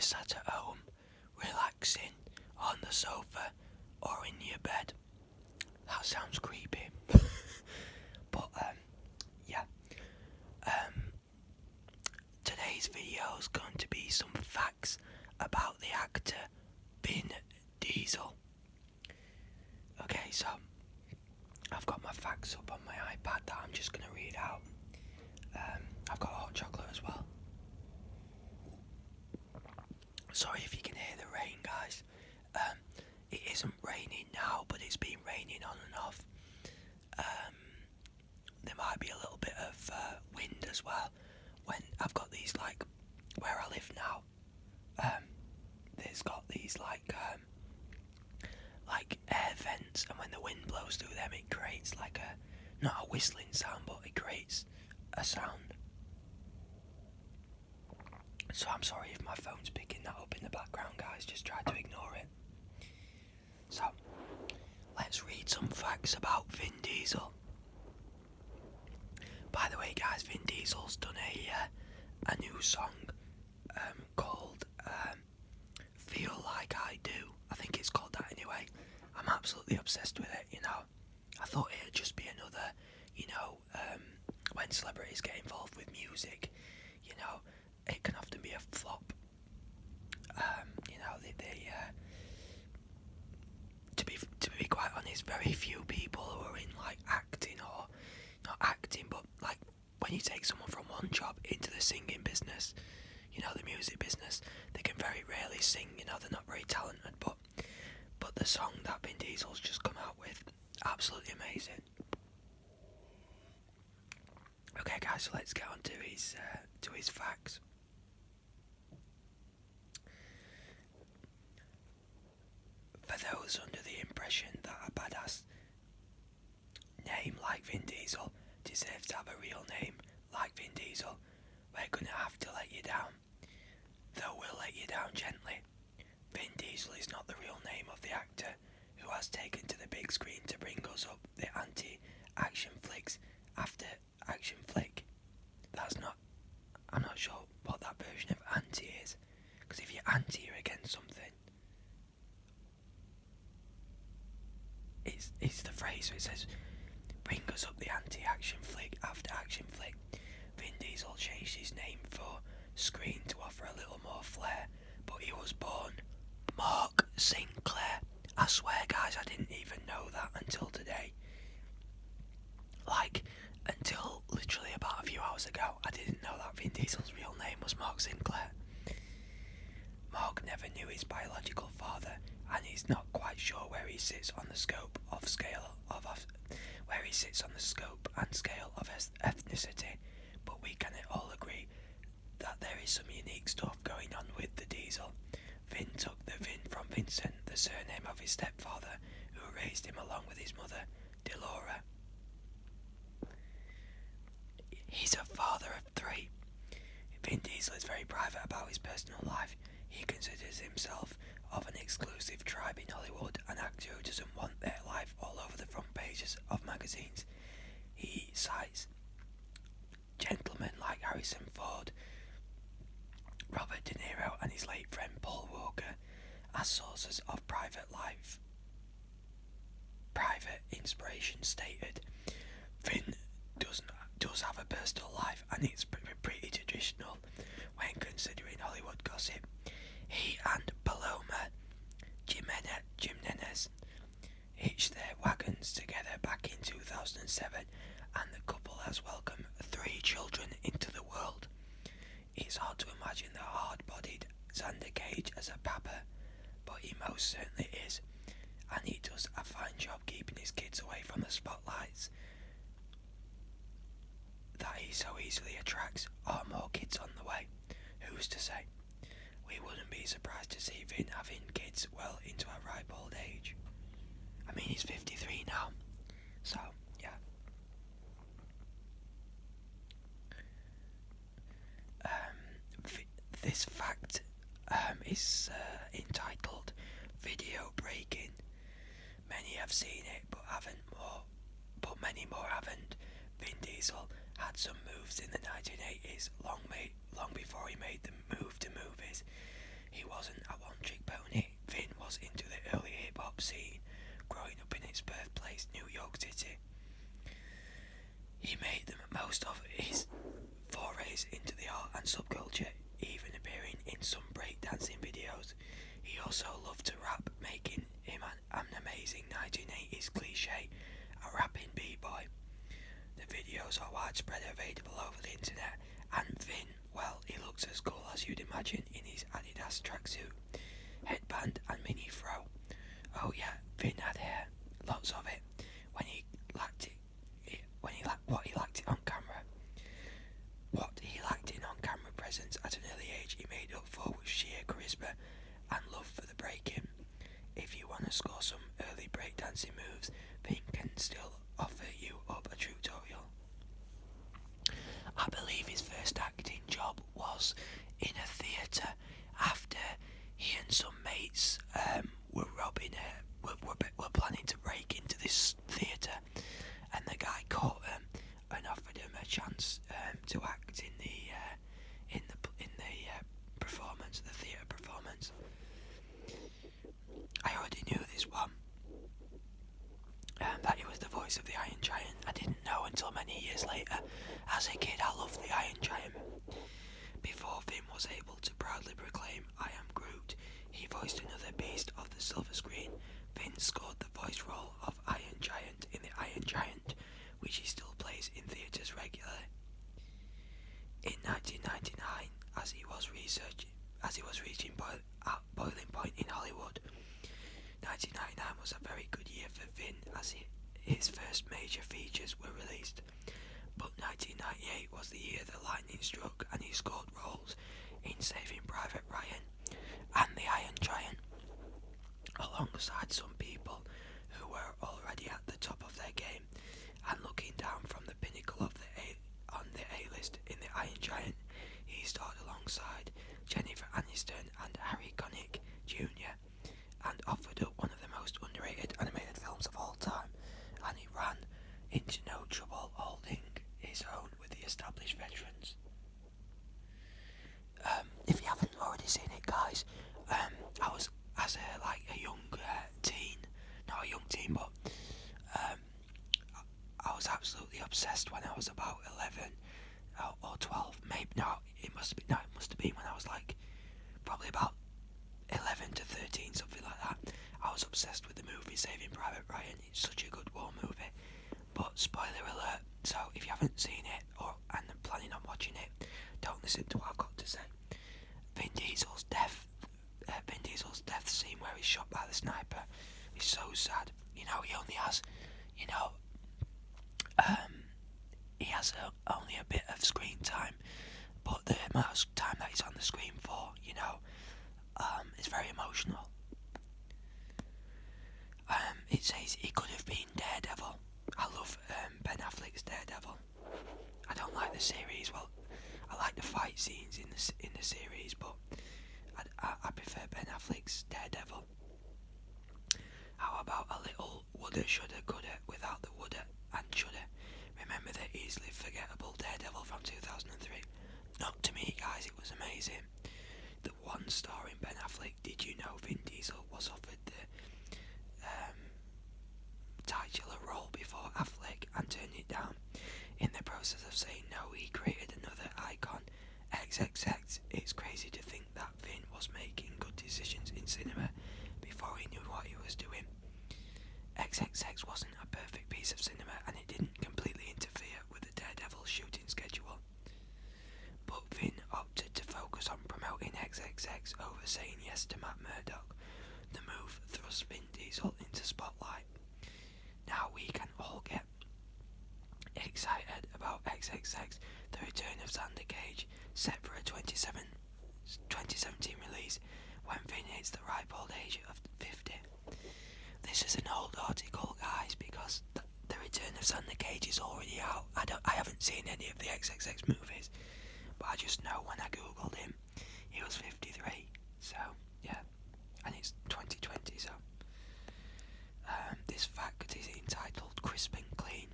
sat at home, relaxing on the sofa or in your bed. That sounds creepy. But, yeah. Today's video is going to be some facts about the actor Vin Diesel. Okay, so I've got my facts up on my iPad that I'm just going to read out. I've got hot chocolate as well. Sorry if you can hear the rain, guys. It isn't raining now, but it's been raining on and off. There might be a little bit of wind as well. When I've got these, like, where I live now, there's got these like air vents, and when the wind blows through them, it creates like not a whistling sound, but it creates a sound. So I'm sorry if my phone's picking that up in the background, guys. Just try to ignore it. So let's read some facts about Vin Diesel. By the way, guys, Vin Diesel's done a new song called Feel Like I Do. I think it's called that anyway. I'm absolutely obsessed with it, you know. I thought it'd just be another, you know, when celebrities get involved with music, you know, it can often be a flop. You know, to be quite honest, very few people who are in like acting, or not acting, but like when you take someone from one job into the singing business, you know, the music business, they can very rarely sing. You know, they're not very talented, but the song that Vin Diesel's just come out with, absolutely amazing. Okay, guys, so let's get on to his facts. For those under the impression that a badass name like Vin Diesel deserves to have a real name like Vin Diesel, we're gonna have to let you down. Though we'll let you down gently. Vin Diesel is not the real name of the actor who has taken to the big screen to bring us up the anti-action flicks after action flick. I'm not sure what that version of anti is, because if you're anti, you're against something. It's the phrase, so it says, bring us up the anti-action flick after action flick. Vin Diesel changed his name for screen to offer a little more flair, but he was born Mark Sinclair. I swear, guys, I didn't even know that until today. Like, until literally about a few hours ago, I didn't know that Vin Diesel's real name was Mark Sinclair. Mark never knew his biological father, and he's not quite sure where he sits on the scope and scale of ethnicity, but we can all agree that there is some unique stuff going on with the Diesel. Vin took the Vin from Vincent, the surname of his stepfather, who raised him along with his mother, Delora. He's a father of 3. Vin Diesel is very private about his personal life. He considers himself of an exclusive tribe in Hollywood, an actor who doesn't want their life all over the front pages of magazines. He cites gentlemen like Harrison Ford, Robert De Niro, and his late friend Paul Walker as sources of private inspiration. Stated, Vin does have a personal life, and it's pretty traditional when considering Hollywood gossip. He and Paloma Jimenez hitched their wagons together back in 2007, and the couple has welcomed 3 children into the world. It's hard to imagine the hard-bodied Xander Cage as a papa, but he most certainly is, and he does a fine job keeping his kids away from the spotlights that he so easily attracts. Are more kids on the way? Who's to say? We wouldn't be surprised to see Vin having kids well into a ripe old age. I mean, he's 53 now, so yeah. This fact is entitled "Video Breaking." Many have seen it, but many more haven't. Vin Diesel had some moves in the 1980s, long before he made the move to movies. He wasn't a one-trick pony. Finn was into the early hip-hop scene, growing up in its birthplace, New York City. He made the most of his forays into the art and subculture, even appearing in some breakdancing videos. He also loved to rap, making him an amazing 1980s cliche, a rapping b-boy. The videos are widespread available over the internet, and Finn, well, he looks as cool as you'd imagine in his Adidas tracksuit, headband and mini fro. Oh yeah, Finn had hair, lots of it, when he lacked it, what he lacked it on camera. What he lacked in on-camera presence at an early age, he made up for with sheer charisma and love for the breaking. If you want to score some early breakdancing moves, Finn can still offer you up a tutorial. I believe his first acting job was in a theatre after he and some mates were planning to break into this theatre, and the guy caught him and offered him a chance to act in the performance, the theatre performance. I already knew this one, that he was the voice of the Iron Giant. I didn't know until many years later. As a kid, I loved the Iron Giant. Before Finn was able to proudly proclaim, "I am Groot," he voiced another beast of the silver screen. Finn scored the voice role of Iron Giant in the Iron Giant, which he still plays in theatres regularly. In 1999, as he was reaching boiling point in Hollywood, 1999 was a very good year for Finn as his first major features were released. But 1998 was the year the lightning struck, and he scored roles in Saving Private Ryan and The Iron Giant, alongside some people who were already at the top of their game and looking down from the pinnacle of on the A-list. In The Iron Giant, he starred alongside Jennifer Aniston and Harry Connick Jr. and offered up one of the most underrated animated films of all time, and he ran into no trouble holding his own with the established veterans. If you haven't already seen it, guys, I was as a young teen, not a young teen, but I was absolutely obsessed when I was about 11 or 12. Maybe no, it must have been when I was like probably about 11 to 13, something like that. I was obsessed with the movie Saving Private Ryan. It's such a good war movie. But spoiler alert, so if you haven't seen it and are planning on watching it, don't listen to what I've got to say. Vin Diesel's death scene where he's shot by the sniper is so sad. You know, he only has, only a bit of screen time, but the amount of time that he's on the screen for, is very emotional. It says he could have been Daredevil. I love Ben Affleck's Daredevil. I don't like the series. Well, I like the fight scenes in the series, but I prefer Ben Affleck's Daredevil. How about a little woulda, shoulda, coulda without the woulda and shoulda? Remember the easily forgettable Daredevil from 2003? Not to me, guys. It was amazing. The one starring Ben Affleck. Did you know Vin Diesel was offered the titular role before Affleck and turned it down? In the process of saying no, he created another icon, XXX. It's crazy to think that Vin was making good decisions in cinema before he knew what he was doing. XXX wasn't a perfect piece of cinema, and it didn't completely interfere with the Daredevil shooting schedule. But Vin opted to focus on promoting XXX over saying yes to Matt Murdock. The move thrust Vin Diesel into spotlight. Now we can all get excited about XXX, The Return of Xander Cage, set for a 2017 release when Vin hits the ripe old age of 50. This is an old article, guys, because The Return of Xander Cage is already out. I haven't seen any of the XXX movies, but I just know when I googled him, he was 53. So yeah, and it's 2020. So this fact is entitled "Crisp and Clean."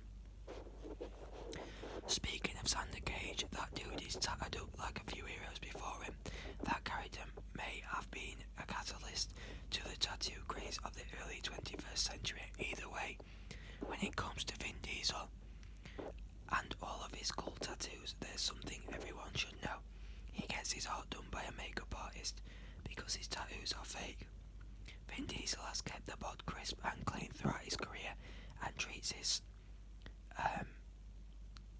Speaking of Xander Cage, that dude is tattered up like a few heroes before him. That character may have been movies of the early 21st century. Either way, when it comes to Vin Diesel and all of his cool tattoos, there's something everyone should know. He gets his art done by a makeup artist because his tattoos are fake. Vin Diesel has kept the bod crisp and clean throughout his career and treats his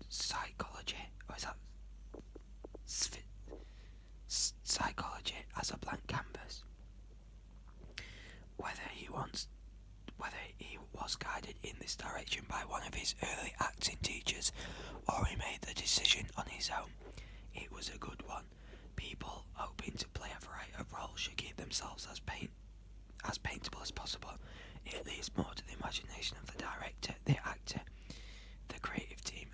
psychology, or is that psychology, as a blank canvas. Whether he was guided in this direction by one of his early acting teachers or he made the decision on his own, it was a good one. People hoping to play a variety of roles should keep themselves as paintable as possible. It leaves more to the imagination of the director, the actor, the creative team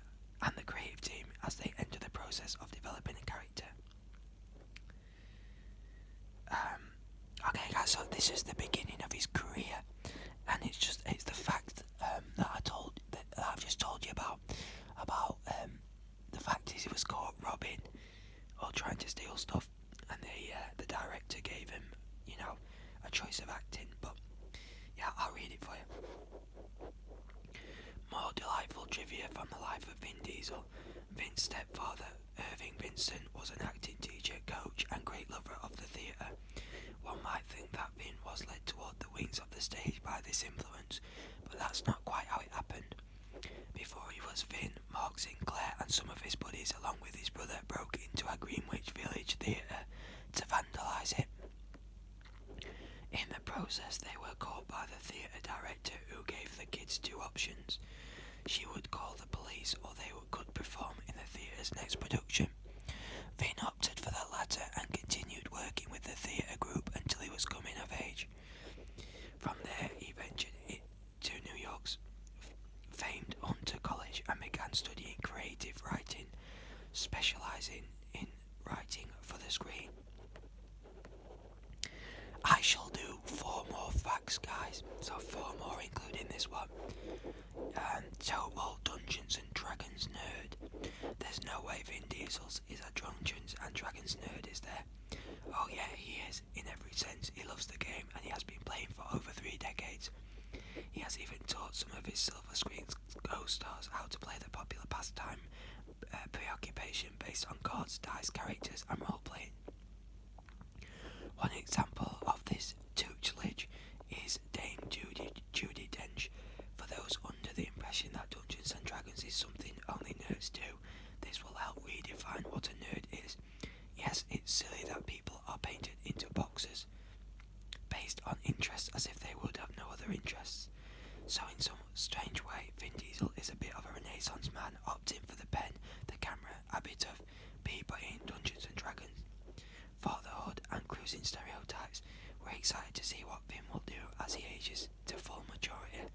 as they enter the process of developing a character. Okay guys, so this is the beginning of his career, and it's the fact that I've just told you about the fact is he was caught robbing or trying to steal stuff, and the director gave him, a choice of acting. But yeah, I'll read it for you. More delightful trivia from the life of Vin Diesel. Vin's stepfather, Irving Vincent, was an acting teacher, coach, and great lover of the theatre. One might think that Vin was led toward the wings of the stage by this influence, but that's not quite how it happened. Before he was Vin, Mark Sinclair and some of his buddies, along with his brother, broke into a Greenwich Village theatre to vandalise it. In the process, they were caught by the theatre director, who gave the kids two options. She would call the police, or they could perform in the theatre's next production. Vin opted for the latter and continued working with the theatre group until he was coming of age. From there, he ventured to New York's famed Hunter College and began studying creative writing, specialising in writing for the screen. I shall do 4 more facts, guys, so 4 more including this one. Total Dungeons and Dragons nerd. There's no way Vin Diesel is a Dungeons and Dragons nerd, is there? Oh yeah, he is, in every sense. He loves the game and he has been playing for over 3 decades. He has even taught some of his silver screen co-stars how to play the popular pastime preoccupation based on cards, dice, characters and role-playing. One example of this tutelage is Dame Judi Dench. For those under the impression that Dungeons and Dragons is something only nerds do, this will help redefine what a nerd is. Yes, it's silly that people are painted into boxes based on interests as if they would have no other interests. So in some strange way, Vin Diesel is a bit of a renaissance man, opting for the pen, the camera, a bit of people in Dungeons and Dragons, fatherhood and cruising stereotypes. We're excited to see what Vin will do as he ages to full maturity.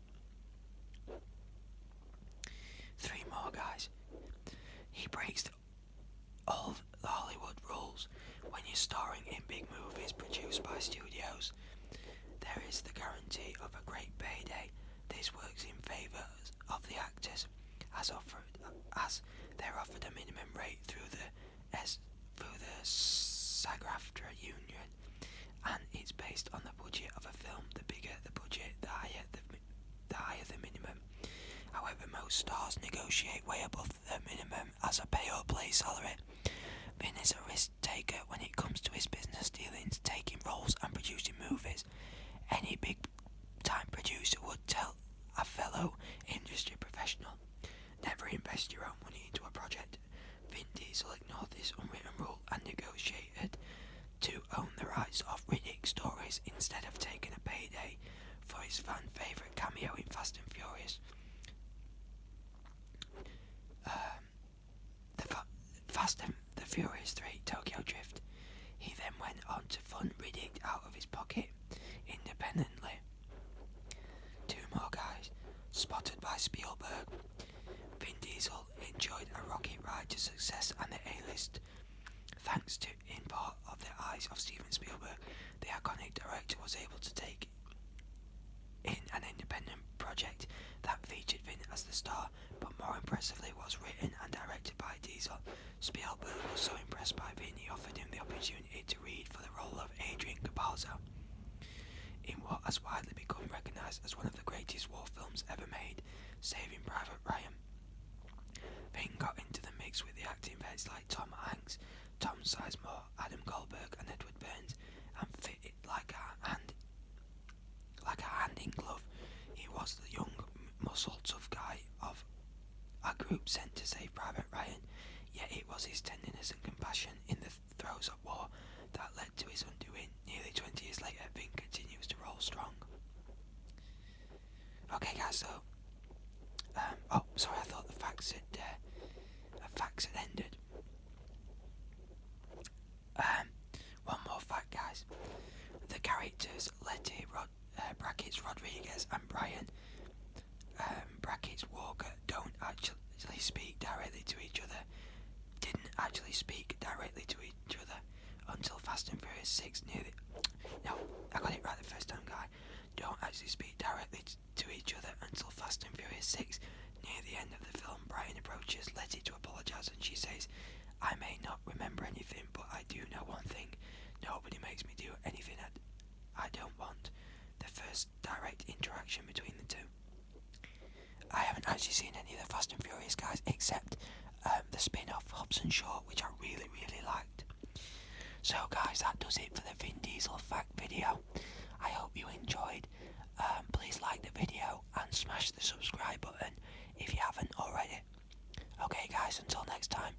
3 more, guys. He breaks all the Hollywood rules. When you're starring in big movies produced by studios, there is the guarantee of a great payday. This works in favour of the actors, as they're offered a minimum rate through the SAG-AFTRA union, and it's based on the budget of a film. The bigger the budget, the higher the minimum. However, most stars negotiate way above the minimum as a pay-or-play salary. Vin is a risk taker when it comes to his business dealings, taking roles and producing movies. Any big-time producer would tell a fellow industry professional, never invest your own money into a project. Vin Diesel ignored this unwritten rule and negotiated to own the rights of Riddick stories instead of taking a payday for his fan-favourite cameo in Fast and Furious. Fast and the Furious 3 Tokyo Drift. He then went on to fund Riddick out of his pocket independently. 2 more, guys. Spotted by Spielberg. Vin Diesel enjoyed a rocket ride to success and the A-list, thanks to, in part, of the eyes of Steven Spielberg. The iconic director was able to take in an independent project that featured Vin as the star, but more impressively was written and directed by Diesel. Spielberg was so impressed by Vin, he offered him the opportunity to read for the role of Adrian Capalzo in what has widely recognised as one of the greatest war films ever made, Saving Private Ryan. Then got into the mix with the acting vets like Tom Hanks, Tom Sizemore, Adam Goldberg and Edward Burns, and fit it like a hand in glove. He was the young, muscle tough guy of a group sent to save Private Ryan, yet it was his tenderness and compassion in the throes of war that led to his undoing. Nearly 20 years later, Vin continues to roll strong. Okay guys, so oh sorry, I thought the facts had ended. One more fact guys. The characters Letty, brackets Rodriguez and Brian, brackets Walker don't actually speak directly to each other. Didn't actually speak directly to each other until Fast and Furious 6 No, I got it right the first time, guy. Don't actually speak directly to each other until Fast and Furious 6. Near the end of the film, Brian approaches Letty to apologise and she says, I may not remember anything, but I do know one thing. Nobody makes me do anything I don't want. The first direct interaction between the two. I haven't actually seen any of the Fast and Furious guys except the spin-off Hobbs and Shaw, which I really liked. So guys, that does it for the Vin Diesel fact video. I hope you enjoyed. Please like the video and smash the subscribe button if you haven't already. Okay guys, until next time,